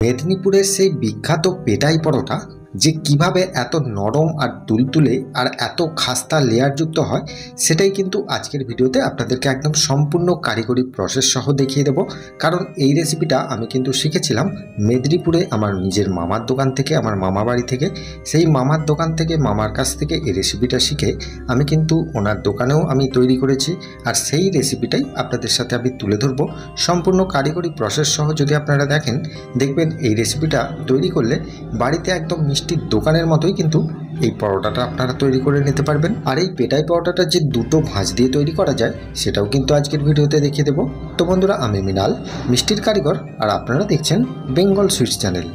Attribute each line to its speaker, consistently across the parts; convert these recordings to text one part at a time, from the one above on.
Speaker 1: মেদিনীপুরের সেই বিখ্যাত পেটাই পরোটা যে কিভাবে এত নরম আর তুলতুলে আর এত খাস্তা লেয়ারযুক্ত হয় সেটাই কিন্তু আজকের ভিডিওতে আপনাদেরকে একদম সম্পূর্ণ কারিগরি প্রসেস সহ দেখিয়ে দেব। কারণ এই রেসিপিটা আমি কিন্তু শিখেছিলাম মেদিনীপুরে আমার নিজের মামার দোকান থেকে, আমার মামা বাড়ি থেকে। সেই মামার দোকান থেকে, মামার কাছ থেকে এই রেসিপিটা শিখে আমি কিন্তু ওনার দোকানেও আমি তৈরি করেছি। আর সেই রেসিপিটাই আপনাদের সাথে আমি তুলে ধরবো সম্পূর্ণ কারিগরি প্রসেস সহ। যদি আপনারা দেখেন, দেখবেন এই রেসিপিটা তৈরি করলে বাড়িতে একদম মিষ্টির দোকানের মতোই কিন্তু এই পরোটাটা আপনারা তৈরি করে নিতে পারবেন। আর এই পেটাই পরোটাটা যে দুটো ভাঁজ দিয়ে তৈরি করা যায় সেটাও কিন্তু আজকের ভিডিওতে দেখিয়ে দেবো। তো বন্ধুরা, আমি মৃণাল, মিষ্টির কারিগর, আর আপনারা দেখছেন বেঙ্গল সুইটস চ্যানেল।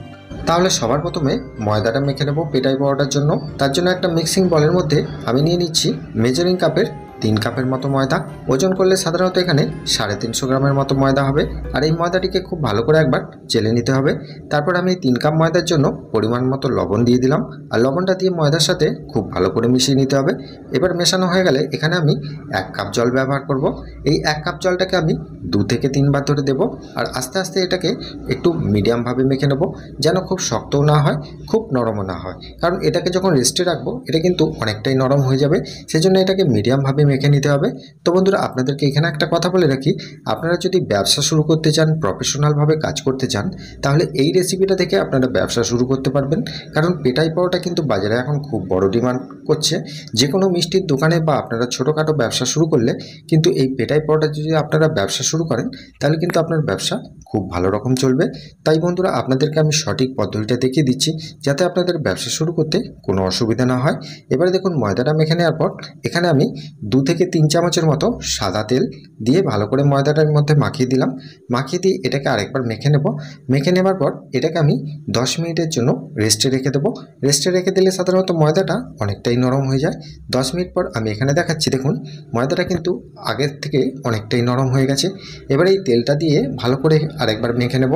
Speaker 1: তাহলে সবার প্রথমে ময়দাটা মেখে নেব পেটাই পরোটার জন্য। তার জন্য একটা মিক্সিং বলের মধ্যে আমি নিয়ে নিচ্ছি মেজারিং কাপের 3 কাপের মতো ময়দা। ওজন করলে সাধারণত এখানে 350 গ্রামের মতো ময়দা হবে। আর এই ময়দাটিকে খুব ভালো করে একবার চেলে নিতে হবে। তারপর আমি 3 কাপ ময়দার জন্য পরিমাণ মতো লবণ দিয়ে দিলাম। আর লবণটা দিয়ে ময়দার সাথে খুব ভালো করে মিশিয়ে নিতে হবে। এবার মেশানো হয়ে গেলে এখানে আমি 1 কাপ জল ব্যবহার করব। এই 1 কাপ জলটাকে আমি 2 থেকে 3 বার ধরে দেবো। আর আস্তে আস্তে এটাকে একটু মিডিয়ামভাবে মেখে নেব, যেন খুব শক্তও না হয়, খুব নরমও না হয়। কারণ এটাকে যখন রেস্টে রাখবো এটা কিন্তু অনেকটাই নরম হয়ে যাবে, সেজন্য এটাকে মিডিয়ামভাবে মেখে নিতে হবে। তো বন্ধুরা, আপনাদেরকে এখানে একটা কথা বলে রাখি, আপনারা যদি ব্যবসা শুরু করতে চান, প্রফেশনালভাবে কাজ করতে চান, তাহলে এই রেসিপিটা থেকে আপনারা ব্যবসা শুরু করতে পারবেন। কারণ পেটাই পরোটা কিন্তু বাজারে এখন খুব বড় ডিমান্ড করছে। যে কোনো মিষ্টির দোকানে বা আপনারা ছোটোখাটো ব্যবসা শুরু করলে কিন্তু এই পেটাই পরোটা যদি আপনারা ব্যবসা শুরু করেন তাহলে কিন্তু আপনার ব্যবসা খুব ভালো রকম চলবে। তাই বন্ধুরা, আপনাদেরকে আমি সঠিক পদ্ধতিটা দেখিয়ে দিচ্ছি যাতে আপনাদের ব্যবসা শুরু করতে কোনো অসুবিধা না হয়। এবারে দেখুন, ময়দাটা মেখে নেওয়ার পর এখানে আমি 2 থেকে 3 চামচের মতো সাদা তেল দিয়ে ভালো করে ময়দাটার মধ্যে মাখিয়ে দিলাম। মাখিয়ে দিয়ে এটাকে আরেকবার মেখে নেব। মেখে নেবার পর এটাকে আমি 10 মিনিটের জন্য রেস্টে রেখে দেবো। রেস্টে রেখে দিলে সাধারণত ময়দাটা অনেকটাই নরম হয়ে যায়। 10 মিনিট পর আমি এখানে দেখাচ্ছি, দেখুন ময়দাটা কিন্তু আগের থেকে অনেকটাই নরম হয়ে গেছে। এবার এই তেলটা দিয়ে ভালো করে আরেকবার মেখে নেব।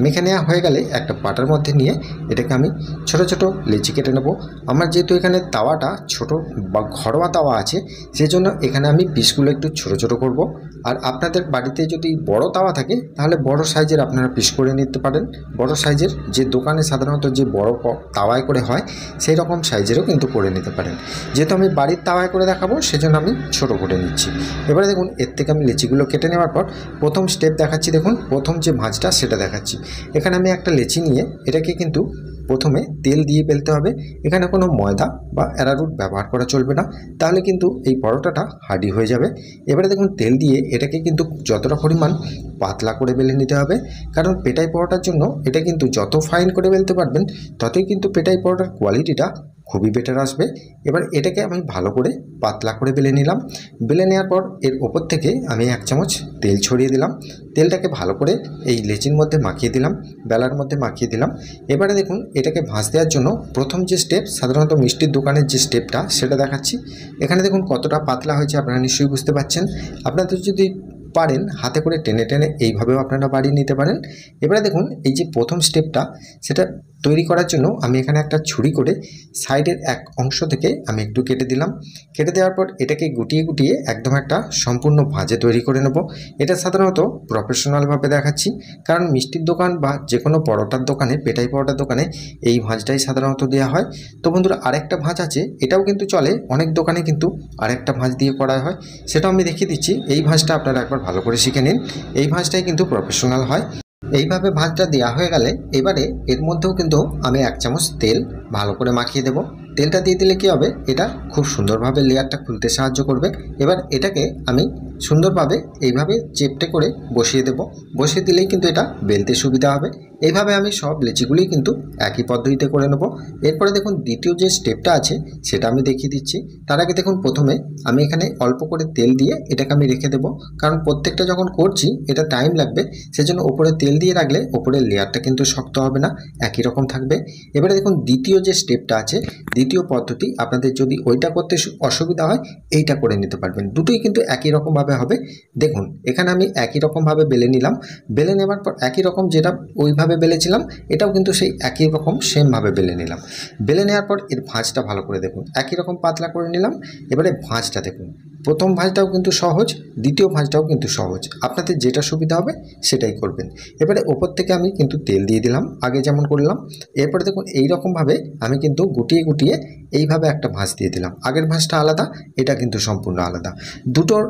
Speaker 1: মেখে নেওয়া হয়ে গেলে একটা পাটার মধ্যে নিয়ে এটাকে আমি ছোট ছোট লেচি কেটে নেব। আমার যেহেতু এখানে তাওয়াটা ছোট বা ঘরোয়া তাওয়া আছে, সেজন্য এখানে আমি পিসগুলো একটু ছোট ছোট করব। আর আপনাদের বাড়িতে যদি বড় তাওয়া থাকে তাহলে বড় সাইজের আপনারা পিস করে নিতে পারেন। বড় সাইজের যে দোকানে সাধারণত যে বড় তাওয়ায় করে হয় সেই রকম সাইজেরও কিন্তু করে নিতে পারেন। যেহেতু আমি বাড়ির তাওয়ায় করে দেখাবো সেজন্য আমি ছোট করে নিচ্ছি। এবারে দেখুন, এর থেকে আমি লেচিগুলো কেটে নেওয়ার পর প্রথম স্টেপ দেখাচ্ছি। দেখুন, প্রথম যে ভাঁজটা সেটা দেখাচ্ছি। এখানে আমি একটা লেচি নিয়ে এটাকে কিন্তু প্রথমে তেল দিয়ে বেলতে হবে। এখানে কোনো ময়দা বা অ্যারারুট ব্যবহার করা চলবে না, তাহলে কিন্তু এই পরোটাটা হার্ডি হয়ে যাবে। এবারে দেখুন, তেল দিয়ে এটাকে কিন্তু যতটা পরিমাণ পাতলা করে বেলে নিতে হবে। কারণ পেটাই পরোটার জন্য এটা কিন্তু যত ফাইন করে বেলতে পারবেন ততই কিন্তু পেটাই পরোটার কোয়ালিটিটা খুবই বেটার আসবে। এবার এটাকে আমি ভালো করে পাতলা করে বেলে নিলাম। বেলে নেওয়ার পর এর ওপর থেকে আমি 1 চামচ তেল ছড়িয়ে দিলাম। তেলটাকে ভালো করে এই লেচির মধ্যে মাখিয়ে দিলাম, বেলার মধ্যে মাখিয়ে দিলাম। এবারে দেখুন, এটাকে ভাঁজ দেওয়ার জন্য প্রথম যে স্টেপ, সাধারণত মিষ্টির দোকানের যে স্টেপটা সেটা দেখাচ্ছি। এখানে দেখুন কতটা পাতলা হয়েছে, আপনারা নিশ্চয়ই বুঝতে পারছেন। আপনাদের যদি পারেন হাতে করে টেনে টেনে এইভাবেও আপনারা বাড়িয়ে নিতে পারেন। এবারে দেখুন, এই যে প্রথম স্টেপটা সেটা তৈরি করার জন্য আমি এখানে একটা ছুরি করে সাইডের এক অংশ থেকে আমি একটু কেটে দিলাম। কেটে দেওয়ার পর এটাকে গুটিয়ে গুটিয়ে একদম একটা সম্পূর্ণ ভাঁজে তৈরি করে নেব। এটা সাধারণত প্রফেশনালভাবে দেখাচ্ছি, কারণ মিষ্টির দোকান বা যে কোনো পরোটার দোকানে, পেটাই পরোটার দোকানে এই ভাঁজটাই সাধারণত দেওয়া হয়। তো বন্ধুরা, আরেকটা ভাঁজ আছে, এটাও কিন্তু চলে। অনেক দোকানে কিন্তু আরেকটা ভাঁজ দিয়ে করা হয়, সেটাও আমি দেখিয়ে দিচ্ছি। এই ভাঁজটা আপনারা একবার ভালো করে শিখে নিন, এই ভাঁজটাই কিন্তু প্রফেশনাল হয়। এইভাবে ভাঁজটা দেওয়া হয়ে গেলে এবারে এর মধ্যেও কিন্তু আমি 1 চামচ তেল ভালো করে মাখিয়ে দেব। তেলটা দিয়ে দিলে কী হবে, এটা খুব সুন্দরভাবে লেয়ারটা খুলতে সাহায্য করবে। এবার এটাকে আমি সুন্দরভাবে এইভাবে চেপটে করে বসিয়ে দেব। বসিয়ে দিলেই কিন্তু এটা বেলতে সুবিধা হবে। এইভাবে আমি সব লেচিগুলি কিন্তু একই পদ্ধতিতে করে নেব। এরপরে দেখুন, দ্বিতীয় যে স্টেপটা আছে সেটা আমি দেখিয়ে দিচ্ছি। তার আগে দেখুন, প্রথমে আমি এখানে অল্প করে তেল দিয়ে এটাকে আমি রেখে দেবো, কারণ প্রত্যেকটা যখন করছি এটা টাইম লাগবে, সেজন্য ওপরে তেল দিয়ে রাখলে ওপরের লেয়ারটা কিন্তু শক্ত হবে না, একই রকম থাকবে। এবারে দেখুন, দ্বিতীয় যে স্টেপটা আছে, দ্বিতীয় পদ্ধতি, আপনাদের যদি ওইটা করতে অসুবিধা হয় এইটা করে নিতে পারবেন। দুটোই কিন্তু একই রকমভাবে হবে। দেখুন, এখানে আমি একই রকমভাবে বেলে নিলাম। বেলে নেওয়ার পর একই রকম যেটা ওইভাবে বেলেছিলাম এটাও কিন্তু সেই একই রকম সেমভাবে বেলে নিলাম। বেলে নেওয়ার পর এর ভাঁজটা ভালো করে দেখুন, একই রকম পাতলা করে নিলাম। এবারে ভাঁজটা দেখুন, প্রথম ভাঁজটাও কিন্তু সহজ, দ্বিতীয় ভাঁজটাও কিন্তু সহজ, আপনাদের যেটা সুবিধা হবে সেটাই করবেন। এবারে ওপর থেকে আমি কিন্তু তেল দিয়ে দিলাম আগে যেমন করলাম। এরপরে দেখুন এই রকমভাবে আমি কিন্তু গুটিয়ে গুটিয়ে এইভাবে একটা ভাঁজ দিয়ে দিলাম। আগের ভাঁজটা আলাদা, এটা কিন্তু সম্পূর্ণ আলাদা, দুটোর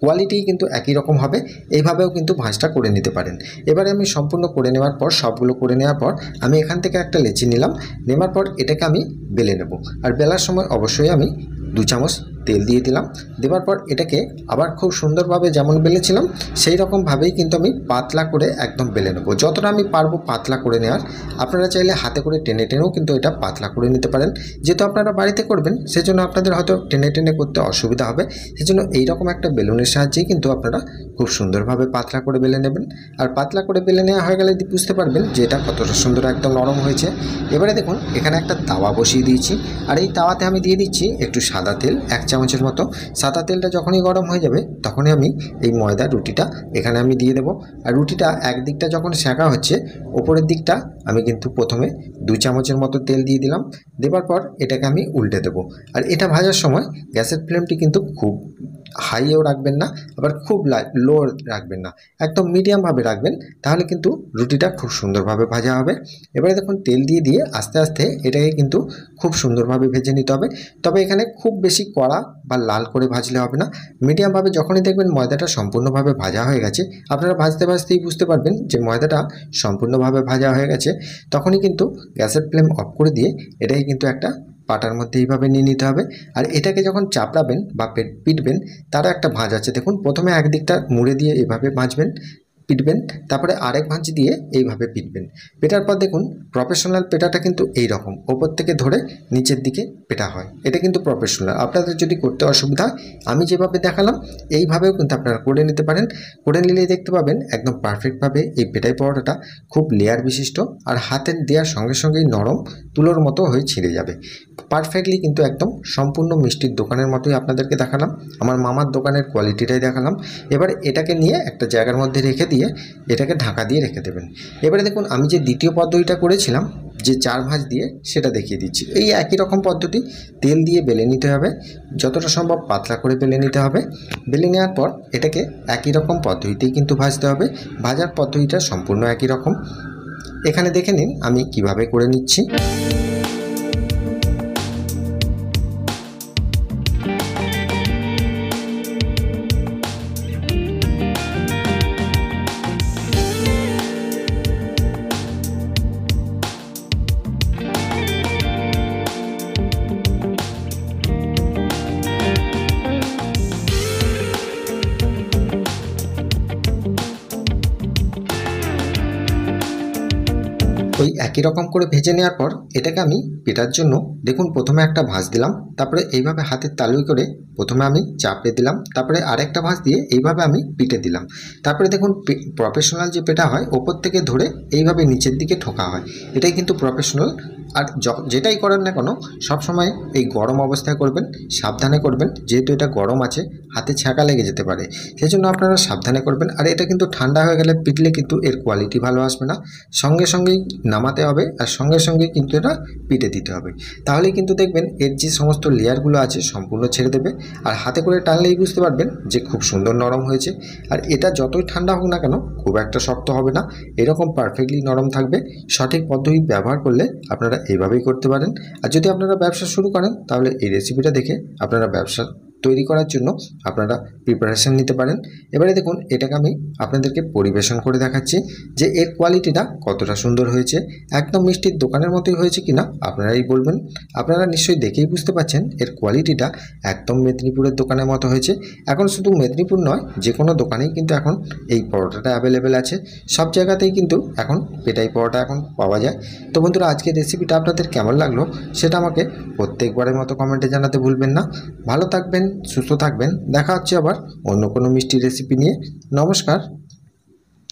Speaker 1: কোয়ালিটি কিন্তু একই রকম হবে। এইভাবেও কিন্তু ভাঁজটা করে নিতে পারেন। এবারে আমি সম্পূর্ণ করে নেওয়ার পর, সবগুলো করে নেওয়ার পর আমি এখান থেকে একটা লেচি নিলাম, নেওয়ার পর এটাকে আমি বেলে নেব। আর বেলার সময় অবশ্যই আমি 2 চামচ তেল দিয়ে দিলাম। দেওয়ার পর এটাকে আবার খুব সুন্দরভাবে যেমন বেলেছিলাম সেই রকমভাবেই কিন্তু আমি পাতলা করে একদম বেলে নেব। যতটা আমি পারবো পাতলা করে নেওয়ার। আপনারা চাইলে হাতে করে টেনে টেনেও কিন্তু এটা পাতলা করে নিতে পারেন। যেহেতু আপনারা বাড়িতে করবেন সেজন্য আপনাদের হয়তো টেনে টেনে করতে অসুবিধা হবে, সেজন্য এইরকম একটা বেলুনের সাহায্যেই কিন্তু আপনারা খুব সুন্দরভাবে পাতলা করে বেলে নেবেন। আর পাতলা করে বেলে নেওয়া হয়ে গেলে বুঝতে পারবেন যে এটা কতটা সুন্দর একদম নরম হয়েছে। এবারে দেখুন এখানে একটা তাওয়া বসিয়ে দিয়েছি, আর এই তাওয়াতে আমি দিয়ে দিচ্ছি একটু সাদা তেল, 1 চামচের মতো। সাদা তেলটা যখনই গরম হয়ে যাবে তখনই আমি এই ময়দার রুটিটা এখানে আমি দিয়ে দেবো। আর রুটিটা একদিকটা যখন সেঁকা হচ্ছে, ওপরের দিকটা আমি কিন্তু প্রথমে 2 চামচের মতো তেল দিয়ে দিলাম। দেওয়ার পর এটাকে আমি উল্টে দেবো। আর এটা ভাজার সময় গ্যাসের ফ্লেমটি কিন্তু খুব হাইও রাখবেন না, আবার খুব লো রাখবেন না, একদম মিডিয়ামভাবে রাখবেন, তাহলে কিন্তু রুটিটা খুব সুন্দরভাবে ভাজা হবে। এবারে দেখুন তেল দিয়ে দিয়ে আস্তে আস্তে এটাকে কিন্তু খুব সুন্দরভাবে ভেজে নিতে হবে। তবে এখানে খুব বেশি কড়া বা লাল করে ভাজলে হবে না, মিডিয়ামভাবে। যখনই দেখবেন ময়দাটা সম্পূর্ণভাবে ভাজা হয়ে গেছে, আপনারা ভাজতে ভাজতেই বুঝতে পারবেন যে ময়দাটা সম্পূর্ণভাবে ভাজা হয়ে গেছে, তখনই কিন্তু গ্যাসের ফ্লেম অফ করে দিয়ে এটাকে কিন্তু একটা পাটার মধ্যে এইভাবে নিয়ে নিতে হবে। আর এটাকে যখন চাপড়াবেন বা পিটবেন, তারও একটা ভাঁজ আছে। দেখুন প্রথমে একদিকটা মুড়ে দিয়ে এইভাবে ভাঁজবেন, পিটবেন, তারপরে আরেক ভাঁজ দিয়ে এইভাবে পিটবেন। পেটার পর দেখুন প্রফেশনাল পেটাটা কিন্তু এই রকম ওপর থেকে ধরে নিচের দিকে পেটা হয়, এটা কিন্তু প্রফেশনাল। আপনাদের যদি করতে অসুবিধা, আমি যেভাবে দেখালাম এইভাবেও কিন্তু আপনারা করে নিতে পারেন। করে নিলেই দেখতে পাবেন একদম পারফেক্টভাবে এই পেটাই পরোটাটা খুব লেয়ার বিশিষ্ট, আর হাতের দেওয়ার সঙ্গে সঙ্গেই নরম তুলোর মতো হয়ে ছিঁড়ে যাবে পারফেক্টলি। কিন্তু একদম সম্পূর্ণ মিষ্টির দোকানের মতোই আপনাদেরকে দেখালাম, আমার মামার দোকানের কোয়ালিটিটাই দেখালাম। এবার এটাকে নিয়ে একটা জায়গার মধ্যে রেখে দিয়ে এটাকে ঢাকা দিয়ে রেখে দেবেন। এবারে দেখুন আমি যে দ্বিতীয় পদ্ধতিটা করেছিলাম, যে 4 ভাঁজ দিয়ে, সেটা দেখিয়ে দিচ্ছি। এই একই রকম পদ্ধতি, তেল দিয়ে বেলে নিতে হবে, যতটা সম্ভব পাতলা করে বেলে নিতে হবে। বেলে নেওয়ার পর এটাকে একই রকম পদ্ধতিতেই কিন্তু ভাজতে হবে। ভাজার পদ্ধতিটা সম্পূর্ণ একই রকম। এখানে দেখে নিন আমি কিভাবে করে নিচ্ছি। ওই একই রকম করে ভেজে নেওয়ার পর এটাকে আমি পেটার জন্য দেখুন প্রথমে একটা ভাঁজ দিলাম, তারপরে এইভাবে হাতের তালুই করে প্রথমে আমি চাপড়ে দিলাম, তারপরে আরেকটা ভাঁজ দিয়ে এইভাবে আমি পিটে দিলাম। তারপরে দেখুন প্রফেশনাল যে পেটা হয় ওপর থেকে ধরে এইভাবে নিচের দিকে ঠোকা হয়, এটাই কিন্তু প্রফেশনাল। আর যেটাই করেন না কেন সবসময় এই গরম অবস্থায় করবেন, সাবধানে করবেন, যেহেতু এটা গরম আছে, হাতে ছ্যাঁকা লেগে যেতে পারে, সেজন্য আপনারা সাবধানে করবেন। আর এটা কিন্তু ঠান্ডা হয়ে গেলে পিটলে কিন্তু এর কোয়ালিটি ভালো আসবে না, সঙ্গে সঙ্গেই নামাতে হবে আর সঙ্গে সঙ্গেই কিন্তু এটা পিটে দিতে হবে, তাহলে কিন্তু দেখবেন এর যে সমস্ত লেয়ারগুলো আছে সম্পূর্ণ ছেড়ে দেবে। আর হাতে করে টানলেই বুঝতে পারবেন যে খুব সুন্দর নরম হয়েছে। আর এটা যতই ঠান্ডা হোক না কেন খুব একটা শক্ত হবে না, এরকম পারফেক্টলি নরম থাকবে। সঠিক পদ্ধতি ব্যবহার করলে আপনারা এইভাবেই করতে পারেন। আর যদি আপনারা ব্যবসা শুরু করেন তাহলে এই রেসিপিটা দেখে আপনারা ব্যবসা তৈরি করার জন্য আপনারা প্রিপারেশন নিতে পারেন। এবারে দেখুন এটাকে আমি আপনাদেরকে পরিবেশন করে দেখাচ্ছি যে এর কোয়ালিটিটা কতটা সুন্দর হয়েছে, একদম মিষ্টির দোকানের মতোই হয়েছে কিনা আপনারাই বলবেন। আপনারা নিশ্চয়ই দেখেই বুঝতে পারছেন এর কোয়ালিটিটা একদম মেদিনীপুরের দোকানের মতো হয়েছে। এখন শুধু মেদিনীপুর নয়, যে কোনো দোকানেই কিন্তু এখন এই পরোটাটা অ্যাভেলেবেল আছে, সব জায়গাতেই কিন্তু এখন পেটাই পরোটা এখন পাওয়া যায়। তো বন্ধুরা আজকের রেসিপিটা আপনাদের কেমন লাগলো সেটা আমাকে প্রত্যেকবারের মতো কমেন্টে জানাতে ভুলবেন না। ভালো থাকবেন, সুস্থ থাকবেন, দেখা হচ্ছে আবার অন্য কোনো মিষ্টি রেসিপি নিয়ে। নমস্কার।